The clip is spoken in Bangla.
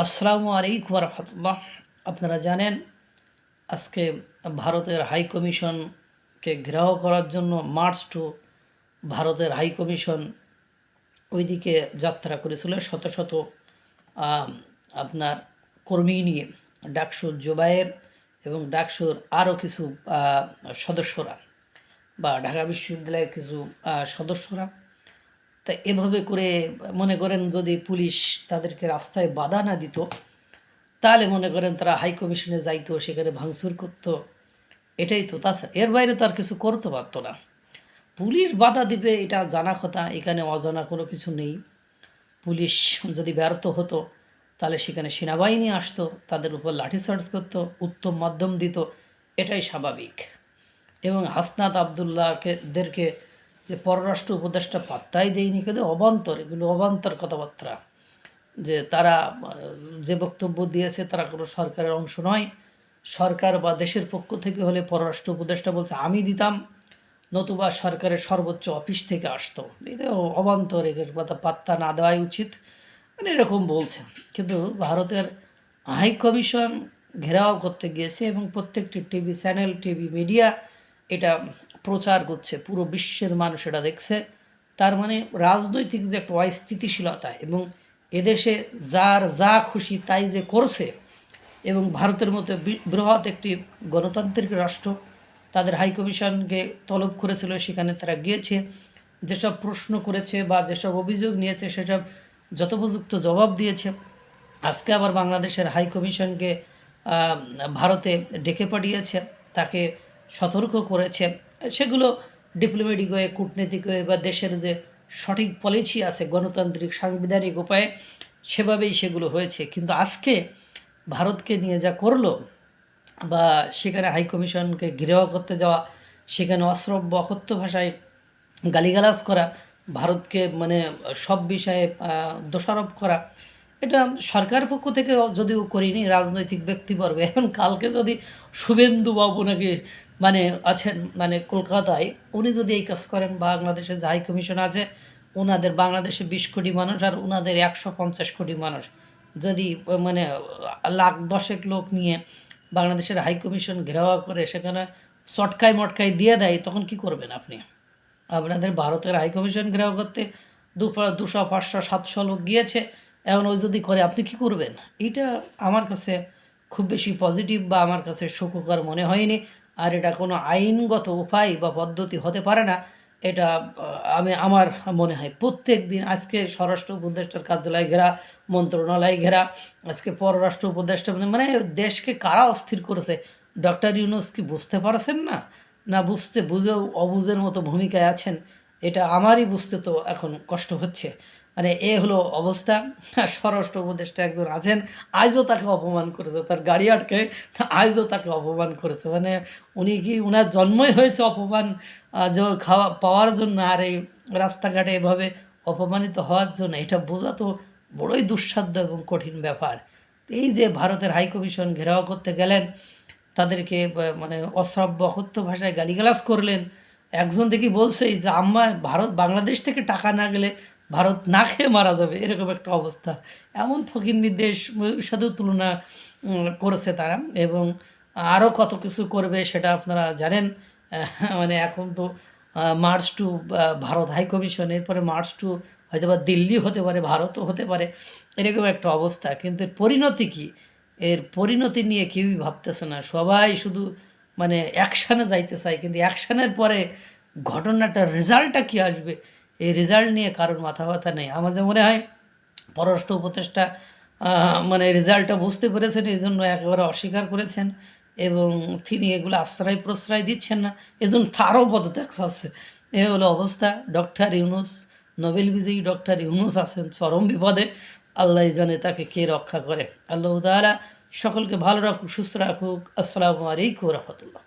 আসসালামু আলাইকুম রহমতুল্লাহ। আপনারা জানেন আজকে ভারতের হাই কমিশনকে ঘেরাও করার জন্য মার্চ টু ভারতের হাই কমিশন ওইদিকে যাত্রা করেছিল শত শত আপনার কর্মী নিয়ে, ডাকসুর জোবায়ের এবং ডাকসুর আরও কিছু সদস্যরা বা ঢাকা বিশ্ববিদ্যালয়ের কিছু সদস্যরা। তা এভাবে করে মনে করেন যদি পুলিশ তাদেরকে রাস্তায় বাধা না দিত তাহলে মনে করেন তারা হাই কমিশনে যাইতো, সেখানে ভাঙচুর করতো, এটাই তো। তাছাড়া এর বাইরে তো আর কিছু করতে পারতো না। পুলিশ বাধা দিবে এটা জানা কথা, এখানে অজানা কোনো কিছু নেই। পুলিশ যদি ব্যর্থ হতো তাহলে সেখানে সেনাবাহিনী আসতো, তাদের উপর লাঠিচার্জ করতো, উত্তম মাধ্যম দিত, এটাই স্বাভাবিক। এবং হাসনাত আবদুল্লাহদেরকে যে পররাষ্ট্র উপদেষ্টা পাত্তাই দেয়নি, কিন্তু অবান্তর, এগুলো অবান্তর কথাবার্তা। যে তারা যে বক্তব্য দিয়েছে তারা কোনো সরকারের অংশ নয়। সরকার বা দেশের পক্ষ থেকে হলে পররাষ্ট্র উপদেষ্টা বলছে আমি দিতাম, নতুবা সরকারের সর্বোচ্চ অফিস থেকে আসতো। এটা অবান্তর, এর কথা পাত্তা না দেওয়াই উচিত, মানে এরকম বলছে। কিন্তু ভারতের হাই কমিশন ঘেরাও করতে গিয়েছে এবং প্রত্যেকটি টিভি চ্যানেল, টিভি মিডিয়া এটা প্রচার করছে, পুরো বিশ্বের মানুষ এটা দেখছে। তার মানে রাজনৈতিক যে একটা অস্থিতিশীলতা এবং এদেশে যার যা খুশি তাই যে করছে, এবং ভারতের মতো বৃহৎ একটি গণতান্ত্রিক রাষ্ট্র তাদের হাইকমিশনকে তলব করেছিল, সেখানে তারা গিয়েছে, যেসব প্রশ্ন করেছে বা যেসব অভিযোগ নিয়েছে সেসব যথোপযুক্ত জবাব দিয়েছে। আজকে আবার বাংলাদেশের হাইকমিশনকে ভারতে ডেকে পাঠিয়েছে, তাকে সতর্ক করেছে। সেগুলো ডিপ্লোম্যাটিক ওয়ে, কূটনৈতিক ওয়ে বা দেশের যে সঠিক পলিসি আছে গণতান্ত্রিক সাংবিধানিক উপায়ে, সেভাবেই সেগুলো হয়েছে। কিন্তু আজকে ভারতকে নিয়ে যা করলো, বা সেখানে হাইকমিশনকে ঘেরাও করতে যাওয়া, সেখানে অশ্রব্য অকথ্য ভাষায় গালিগালাজ করা, ভারতকে মানে সব বিষয়ে দোষারোপ করা, এটা সরকার পক্ষ থেকে যদিও করিনি, রাজনৈতিক ব্যক্তিবর্গ। এখন কালকে যদি শুভেন্দুবাবু নাকি মানে আছেন মানে কলকাতায়, উনি যদি এই কাজ করেন, বাংলাদেশের যে হাই কমিশন আছে ওনাদের, বাংলাদেশে 20 কোটি মানুষ আর ওনাদের 150 কোটি মানুষ, যদি মানে লাখ দশেক লোক নিয়ে বাংলাদেশের হাই কমিশন ঘেরাওয়া করে সেখানে চটকাই মটকাই দিয়ে দেয়, তখন কি করবেন আপনি? আপনাদের ভারতের হাই কমিশন ঘেরাও করতে 200, 500, 700 লোক গিয়েছে, এখন ওই যদি করে আপনি কি করবেন? এটা আমার কাছে খুব বেশি পজিটিভ বা আমার কাছে সুখকর মনে হয়নি। আর এটা কোনো আইনগত উপায় বা পদ্ধতি হতে পারে না। এটা আমার মনে হয় প্রত্যেক দিন আজকে স্বরাষ্ট্র উপদেষ্টার কার্যালয় ঘেরা, মন্ত্রণালয় ঘেরা, আজকে পররাষ্ট্র উপদেষ্টা, মানে দেশকে কারা অস্থির করেছে? ডক্টর ইউনূস কি বুঝতে পারছেন না? না বুঝেও অবুঝের মতো ভূমিকায় আছেন? এটা আমারই বুঝতে তো এখন কষ্ট হচ্ছে। মানে এ হলো অবস্থা। স্বরাষ্ট্র উপদেষ্টা একজন আছেন, আজও তাকে অপমান করেছে, তার গাড়ি আটকে আজও তাকে অপমান করেছে। মানে উনি কি, উনার জন্মই হয়েছে অপমান পাওয়ার জন্য, আর এই রাস্তাঘাটে এভাবে অপমানিত হওয়ার জন্য? এটা বোঝা তো বড়ই দুঃসাধ্য এবং কঠিন ব্যাপার। এই যে ভারতের হাইকমিশন ঘেরাও করতে গেলেন, তাদেরকে মানে অশ্রাব্য অকথ্য ভাষায় গালিগালাজ করলেন। একজন দেখি বলছেই যে ভারত বাংলাদেশ থেকে টাকা না গেলে ভারত না খেয়ে মারা যাবে, এরকম একটা অবস্থা। এমন ফকিন্নির দেশ সাথেও তুলনা করেছে তারা, এবং আরও কত কিছু করবে সেটা আপনারা জানেন। মানে এখন তো march to Bharat high commission, এরপরে মার্চ টু হয়তো বা দিল্লি হতে পারে, ভারতও হতে পারে, এরকম একটা অবস্থা। কিন্তু এর পরিণতি কী? এর পরিণতি নিয়ে কেউই ভাবতেছে না, সবাই শুধু মানে অ্যাকশানে যাইতে চায়, কিন্তু অ্যাকশানের পরে ঘটনাটার রেজাল্টটা কী আসবে এই রেজাল্ট নিয়ে কারোর মাথা ব্যথা নেই। আমার যে মনে হয় পররাষ্ট্র উপদেষ্টা মানে রেজাল্টটা বুঝতে পেরেছেন, এই জন্য একেবারে অস্বীকার করেছেন, এবং তিনি এগুলো আশ্রয় প্রশ্রয় দিচ্ছেন না, এজন্য তারও পদত্যাগ চাচ্ছে। এ হলো অবস্থা। ডক্টর ইউনূস, নোবেল বিজয়ী ডক্টর ইউনূস আছেন চরম বিপদে, আল্লাহ জানে তাকে কে রক্ষা করে। আল্লাহ তাআলা সকলকে ভালো রাখুক, সুস্থ রাখুক। আসসালামু আলাইকুম রহমতুল্লাহ।